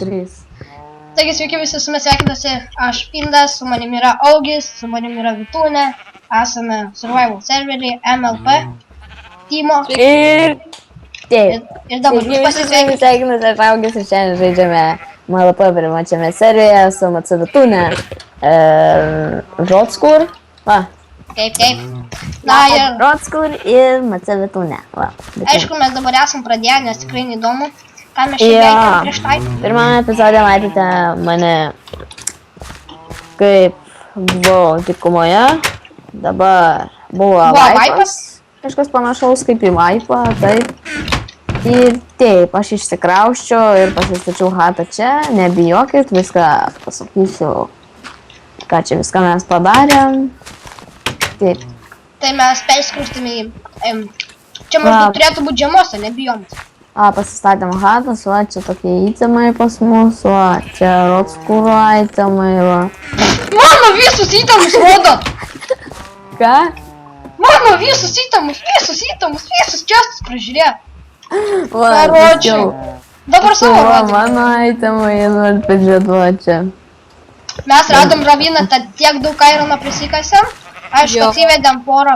3. Taigi sveiki visi, su mes sveikinasi aš Pindas, su manimi yra Augis, su manimi yra Vitūnė, esame Survival serverį, MLP, Timo. Ir dabar jūs pasisveikinate. Sveikinasi, aš Augis ir šiandien žaidžiame MLP primačiame serijoje su Matsu Vitūne. Rodskur. Va. Taip. Na ir... Rodskur ir Matsu Vitūne. Va. Aišku, mes dabar esam pradėję, nes tikrai neįdomu, ką mes šiandien veikėm prieš tai. Pirmame epizode matėte mane, kaip buvau dykumoje. Dabar buvo vaipas. Kažkas panašaus kaip į vaipą, taip. Ir taip, aš išsikrausčiau ir pasistačiau hatą čia. Nebijokit, viską pasakysiu, ką čia viską mes padarėm. Taip. Tai mes perskrustėme į... Čia maždaug turėtų būti žiemos, nebijom. Pasistatėm hatas, va, čia tokie įtemai pas mus, va, čia Rodskuro įtemai, va. Mano visus įtemus rodo! Ką? Mano visus įtemus, visus čiastus pražiūrėjo. Va, Karočiui. Dabar savo rodom. Mano įtemai, nors pažiūrėt, va, čia. Mes radom ravyną, tad tiek daug airono prisikasėm. Aišku, atsivedėm porą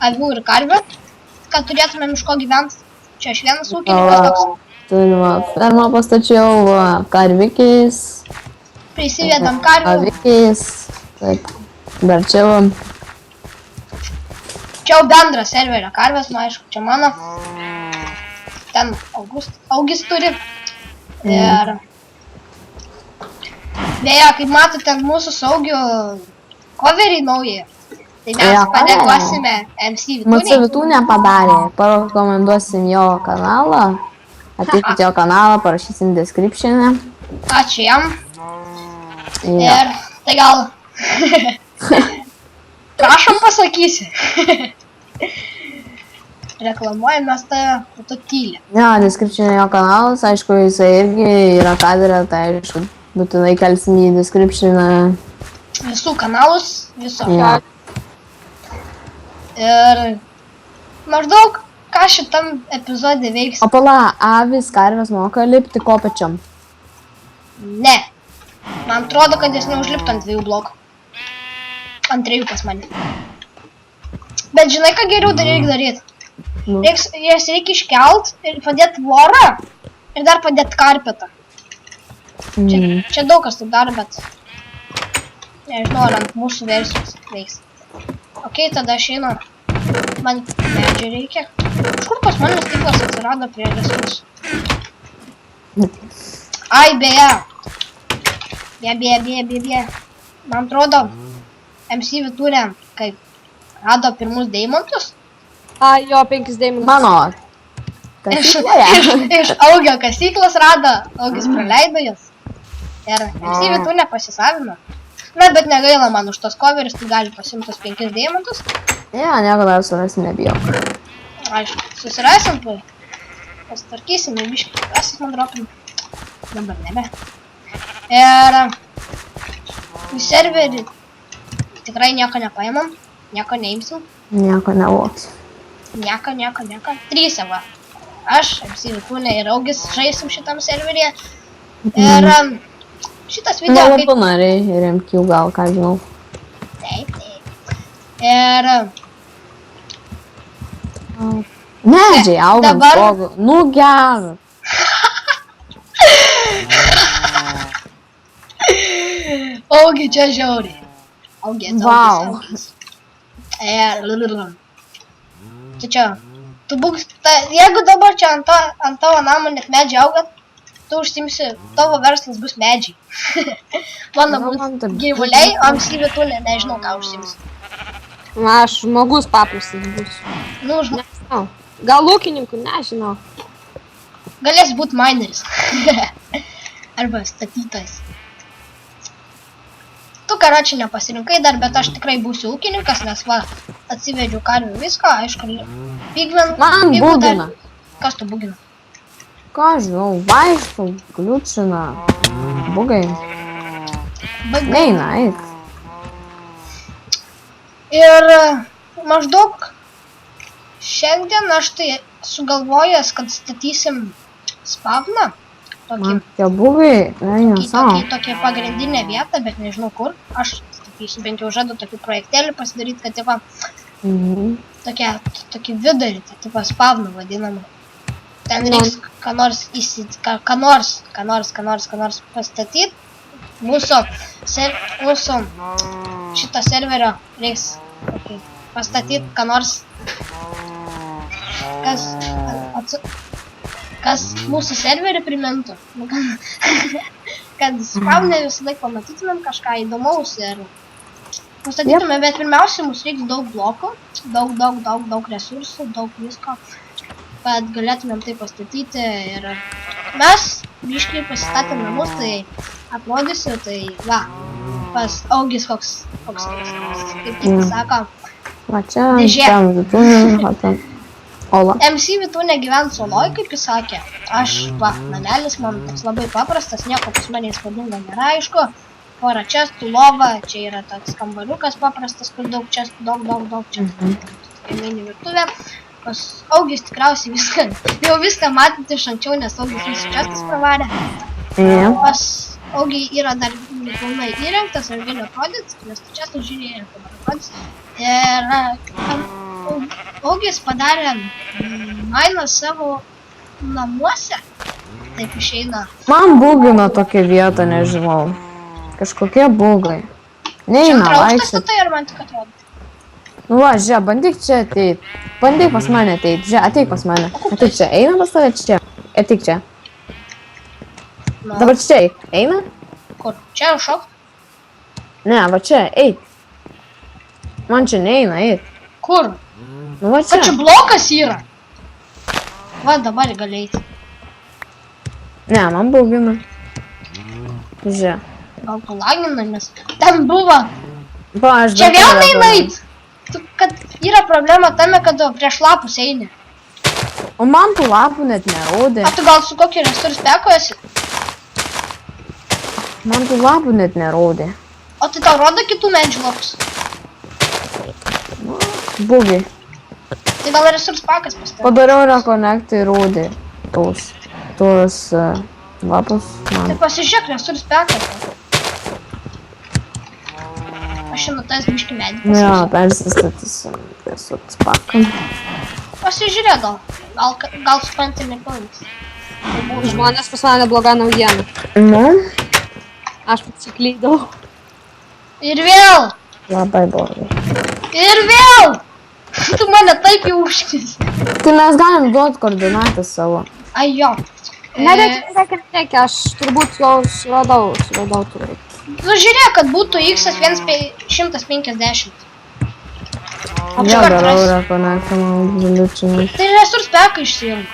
avių ir karvių, kad turėtumėm iš ko gyventi. Čia aš vienas ūkininkas toks. Turime fermą pastačiau, va, karvikiais. Prisivedam karvių. Avikiais. Taip, dar čia va. Čia jau bendras serverio karvės, nu aišku, čia mano. Ten Augis turi. Ir... Beje, kaip matote, mūsų saugių coverį naują. Tai mes padėkosime MC Vitūnei. Matsu Vitūnė padarė. Parekomenduosim jo kanalą. Ateikit jo kanalą, parašysim description'e. Ačiū jam. Ir tai gal... Prašom pasakysi. Reklamuojam mes tą tylę. Ne, description'e jo kanalas, aišku, jisai irgi yra kadrė, tai aišku, būtinai kelsim į description'e. Visų kanalus, viso. Ja. Ir maždaug, ką šitam epizode veiks? O pala, avis, karvės moka lipti kopečiam? Ne. Man atrodo, kad jis neužliptų ant 2 blokų. Ant 3 pas mane. Bet žinai, ką geriau dar reikia daryti? Jas reikia iškelt ir padėti vorą ir dar padėti karpetą. Čia daug kas taip daro, bet nežinau, ar ant mūsų versijos veiks. Ok, tada aš einu. Man medžiai reikia. Iš kur pas mane stiklas atsirado prie resursų? Ai, beje. Beje. Man atrodo, MC Vitūnė, kaip rado pirmus deimantus. Jo, 5 deimantus. Mano. Iš Augio kasyklos rado. Augis praleido jas. Ir MC Vitūnė pasisavino. Na, bet negaila man už tos coveris, tai gali pasimti tos 5 deimantus. Ja, nieko dar surasim, nebijok. Aišku, susirasim, pasitarkysim, biškį pasis man dropim. Dabar nebe. Ir į serverį tikrai nieko nepaimam, nieko neimsim. Nieko nevoksim. Nieko. 3 va. Aš, MC Vitūnė ir Augis žaisim šitam serveryje. Ir šitas video kaip... Malabunariai ir MQ gal, ką žinau. Taip. Ir... Medžiai augam dabar... stogų. Nu, geras. Augi čia žiauriai. Augis. Tai čia... Tu būk... Jeigu dabar čia ant tavo namo net medžiai augat, tu užsimsi, tavo verslas bus medžiai. Mano bus gyvuliai, o MC Vitūnė nežinau, ką užsimsi. Na, aš žmogus paprastas bus. Nu, nežinau. Gal ūkininkų, nežinau. Galės būt mineris. Arba statytojas. Tu, karočiui, nepasirinkai dar, bet aš tikrai būsiu ūkininkas, nes va, atsivedžiau karvių viską, aišku, pigmenų. Man bugina. Kas tu bugina? Ką žinau, vaikštų, kliučina, bugai. Neina, eik. Ir maždaug šiandien aš tai sugalvojęs, kad statysim spavną Man tie bugai, nesąs. tokia pagrindinė vieta, bet nežinau kur. Aš statysiu, bent jau žadu tokį projektėlį pasidaryti, kad tipo, tokį vidurį, tai tipo spavną vadinamą. Ten reiks ką nors pastatyti. Mūsų šito serverio reiks pastatyti ką nors, kas mūsų serverį primintų. Kad spavne visą laiką pamatytumėm kažką įdomaus ir pastatytume, bet pirmiausia, mums reiks daug blokų, daug resursų, daug visko, kad galėtumėm tai pastatyti ir mes biškai pasistatėm namus, tai atrodysiu, tai va, pas Augis koks kaip kiti sako, Va čia, dėžė. ten, Ola. MC Vitūnė gyvent soloj, kaip jis sakė. Aš, va, namelis man toks labai paprastas, nieko pas mane įspūdingo nėra, aišku. Pora čestų, lova, čia yra toks kambariukas paprastas, kur daug čestų, daug čestų. Mini virtuvė. Pas Augis tikriausiai viską matėte iš anksčiau, nes Augis visi čestus pravarė. Pas Augį yra dar pilnai įrengtas, aš galiu atrodyti, nes čestų žiūrėjau, dabar atrodys. Ir Augis padarė mainą savo namuose, taip išeina. Man bugina tokia vieta, nežinau. Kažkokie bugai. Neina Čia aukštas vaikščiot. tai ar man tik atrodo? Nu va, žiūrėk, bandyk čia ateit. Bandyk pas mane ateit. Žiūrėk, ateik pas mane. Ateik čia. Eina pas tave čia. Ateik čia. Dabar čia eik. Eina? Kur? Čia užšokt? Ne, va čia, eik. Man čia neina, eik. Kur? Nu va Kad čia čia. blokas yra. Va, dabar gali eiti. Ne, man bugina. Žiūrėk. Gal palagina, nes ten buvo. Va, aš Čia dar vėl tave neina eit. Kad yra problema tame, kad prieš lapus eini. O man tų lapų net nerodė. O tu gal su kokiu resursu peko esi? Man tų lapų net nerodė. O tai tau rodo kitų medžių lapus? Bugiai. Tai gal resursu pakas pastatė? Padariau rekonektai rodė. Tos lapus Tai man. pasižiūrėk resursu pekas. Aš šiandien tas biškį medį Nu jo, pasižiūrėk. persistatysim. Esu pakam. Pasižiūrėk gal supranti nepavyks. Žmonės pas mane bloga naujiena. Nu, Aš pasiklydau. Ir vėl! labai blogai. Ir vėl! Tu mane taip jau užknis. Tai mes galim duoti koordinatės savo. Ai jo. Nereikia, aš turbūt jau suradau turbūt. Nu žiūrėk, kad būtų x150. O čia Vėl kart darau rasi. rekonektą, man žaliučinis. Tai resurs peką išsijungi.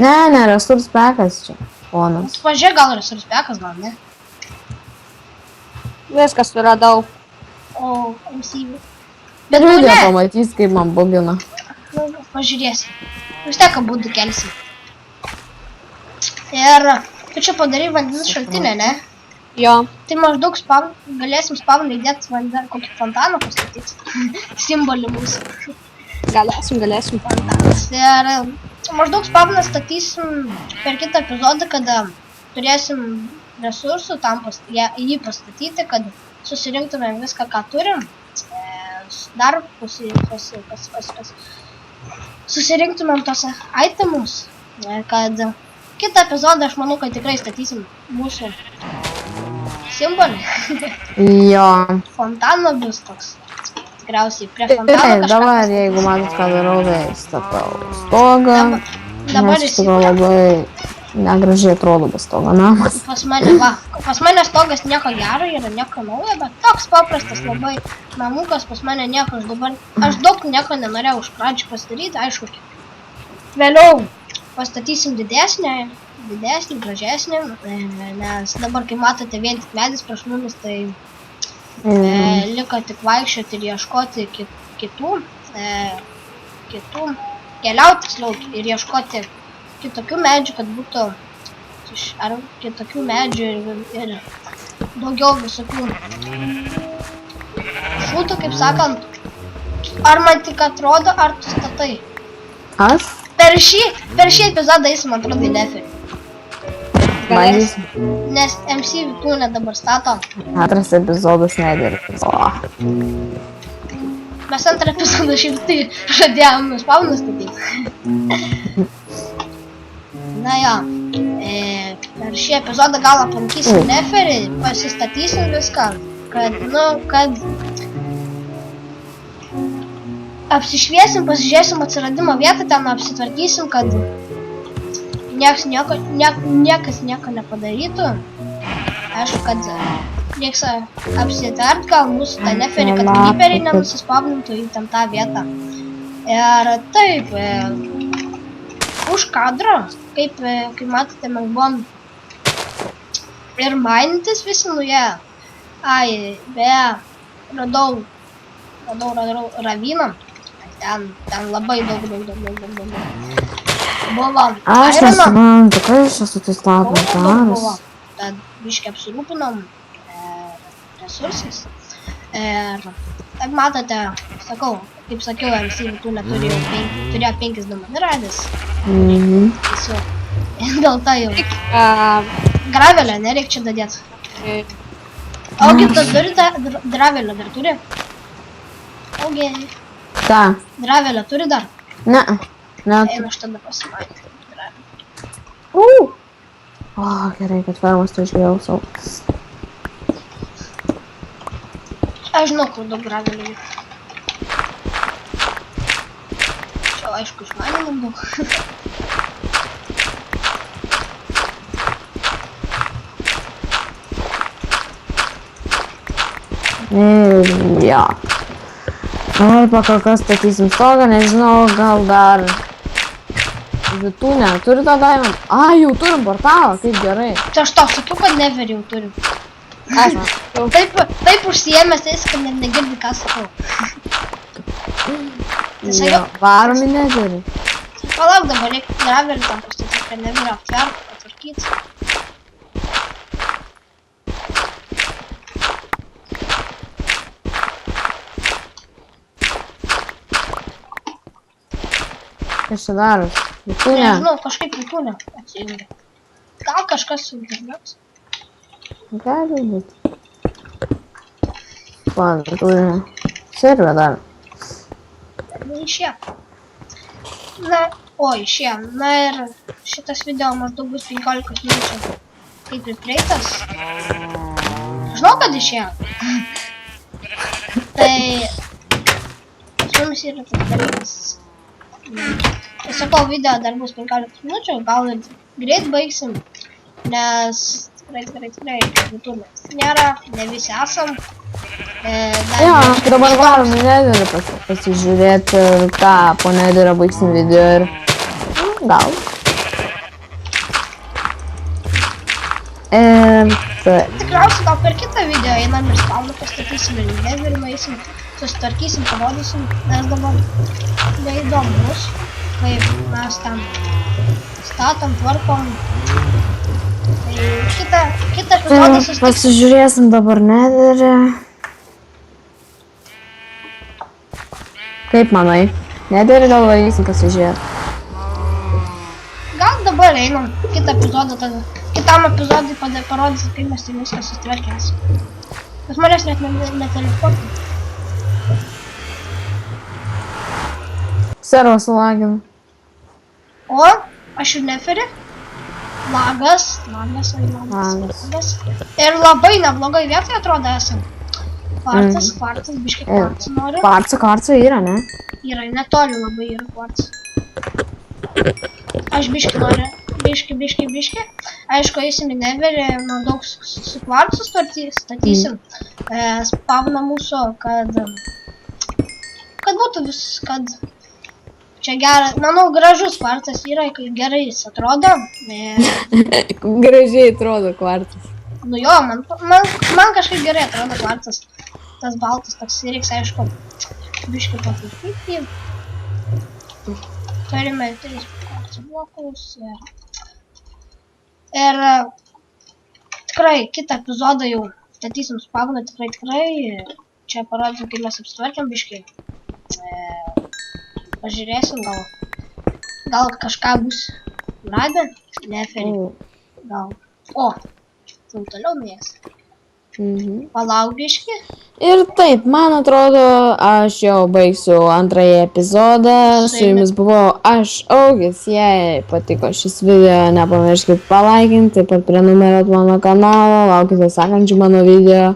Ne, resurs pekas čia. Ponas. Pažiūrėk, gal resurs pekas, gal ne. Viskas suradau. O, MCV. Bet Ir nu video ne. pamatys, kaip man bugina. Nu, pažiūrėsim. Vis tiek abudu kelsim. Ir tu čia padarai vandens šaltinę, ne? Jo. Tai maždaug galėsim spavnai įdėti vandens kokį fontaną pastatyti. Simbolį mūsų Galėsim. fontanas. Ir maždaug spavną statysim per kitą epizodą, kada turėsim resursų tam jį pastatyti, kad susirinktumėm viską, ką turim. Dar susirinktumėm tos itemus, kad kitą epizodą aš manau, kad tikrai statysim mūsų simbolį. Jo. Fontano bus toks. Tikriausiai prie fontano kažką Dabar, pastatysim. jeigu matot, ką darau, tai statau stogą. Dabar Nes iš tikrųjų labai negražiai atrodo be stogo namas. pas mane stogas nieko gero yra, nieko naujo, bet toks paprastas labai namukas pas mane nieko, aš daug nieko nenorėjau už pradžių pasidaryti, aišku, vėliau pastatysim didesnį, gražesnį, nes dabar, kai matote, vien tik medis prieš mumis, tai liko tik vaikščioti ir ieškoti kitų, keliauti tiksliau ir ieškoti kitokių medžių, kad būtų ar kitokių medžių ir daugiau visokių šūtų, kaip sakant. Ar man tik atrodo, ar tu statai? Aš? Per šį epizodą eisim, man atrodo, į Neferį. Bandysim. Nes MC Vitūnė dabar stato. Antras epizodas nederis. O. Mes antrą epizodą šiaip tai žadėjom spawnus statyti. Na jo. Per šį epizodą gal aplankysim Neferį, pasistatysim viską, kad apsišviesim, pasižiūrėsim atsiradimo vietą, ten apsitvarkysim, kad niekas nieko nepadarytų. Aišku, kad reiks apsitart, gal mūsų tą Neferį, kad Creeperiai nenusispavnintų į tam tą vietą. Ir taip, už kadro, kaip matote, mes buvom ir mainintis visi nuėję. Ai, radau ravyną. Ten labai daug. Buvo Aš nesuprantu, kas čia su tais laboratoriais. Tad biškai apsirūpinom resursais. Ir taip matote, sakau, kaip sakiau, MC Vitūnė turėjo 5 duomenų. Dėl to jau. Gravelio nereik čia dadėt. Augi, tas turi dravelio dar turi? Augi. Ką? Dravelio turi dar? Ne. Einu aš tada pasimatyti. O, gerai, kad fermas tu išgėjau savo. Aš žinau, kur daug gravelio. Čia aišku, išmaninam daug. Jo. Ai, pakol kas statysim stogą, nežinau, gal dar Vitūnė turi tą diamond. Ai, jau turim portalą, kaip gerai. Tai aš tau sakiau, kad Neverį jau turim. Aš Taip užsiėmęs, kad net negirdi, ką sakau. Jo, varomi Neverį. Palauk, dabar reikia gravelį tam pastatyti, kad Neverį aptvertų, patvarkyti. Kas čia daros? Vitūnė? Nežinau, kažkaip Vitūnė atsijungia. Gal kažkas su internetu? Gali būti. Pan, Vitūnė. Servė dar. Išėjo. Išėjo. Na ir šitas video maždaug bus 15 minučių. Kaip ir praeitas. Žinau, kad išėjo. Tai pas mumis yra tas dalykas. Tai sakau, video dar bus 15 minučių, gal ir greit baigsim, nes tikrai Vitūnės nėra, ne visi esam. Jo, dabar varom į Neverį pasižiūrėti, ką po Neverį baigsim video ir gal. Tikriausiai gal per kitą video einam ir spawną pastatysim ir Neverį nueisim, susitvarkysim, parodysim, nes dabar neįdomus, kaip mes ten statom, tvarkom. Tai kitą epizodą susitiksim. Pasižiūrėsim dabar Neverį. Kaip manai? Neverį gal varysim pasižiūrėti? Gal dabar einam kitą epizodą tada. Kitam epizodui parodysim, kaip mes tai viską susitvarkėsim. Nes manęs net neteleportų. Servą sulaginu. O, aš ir Neferį. Lagas. Ir labai neblogai vietoje atrodo esam. Kvarcas, biškai kvarcų noriu. Kvarco yra, ne? Yra, netoli labai yra kvarcų. Aš biškai noriu. Biškai. Aišku, eisim į Neverį, daug su kvarcu statysim. Spavną mūsų, kad būtų kad čia gerai, manau, gražus kvarcas yra, gerai jis atrodo. Gražiai atrodo kvarcas. Nu jo, man kažkaip gerai atrodo kvarcas. Tas baltas toks reiks, aišku, biškai patvarkyti. Turime 3 kvarcų blokus ir tikrai kitą epizodą jau statysim spavną, tikrai. Čia parodysim, kaip mes apsitvarkėm biškai. Pažiūrėsim, gal kažką bus radę, Neferį, gal O, jau toliau nuės. Palauk biškį. Ir taip, man atrodo, aš jau baigsiu antrąjį epizodą. Su jumis buvau aš, Augis. Jei patiko šis video, nepamirškit palaikinti, taip pat prenumeruoti mano kanalą, laukite sekančių mano video.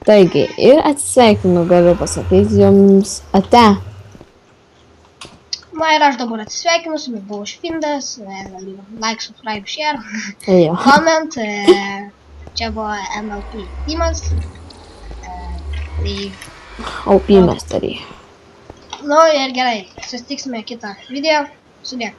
Taigi, ir atsisveikinu, galiu pasakyti jums ate. Na ir aš dabar atsisveikinu, su jumis buvau Špindas. Like, subscribe, share, Jo. comment. Čia buvo MLP Timas. Tai, OP mesteriai. nu ir gerai, susitiksime kitą video. Sudėk.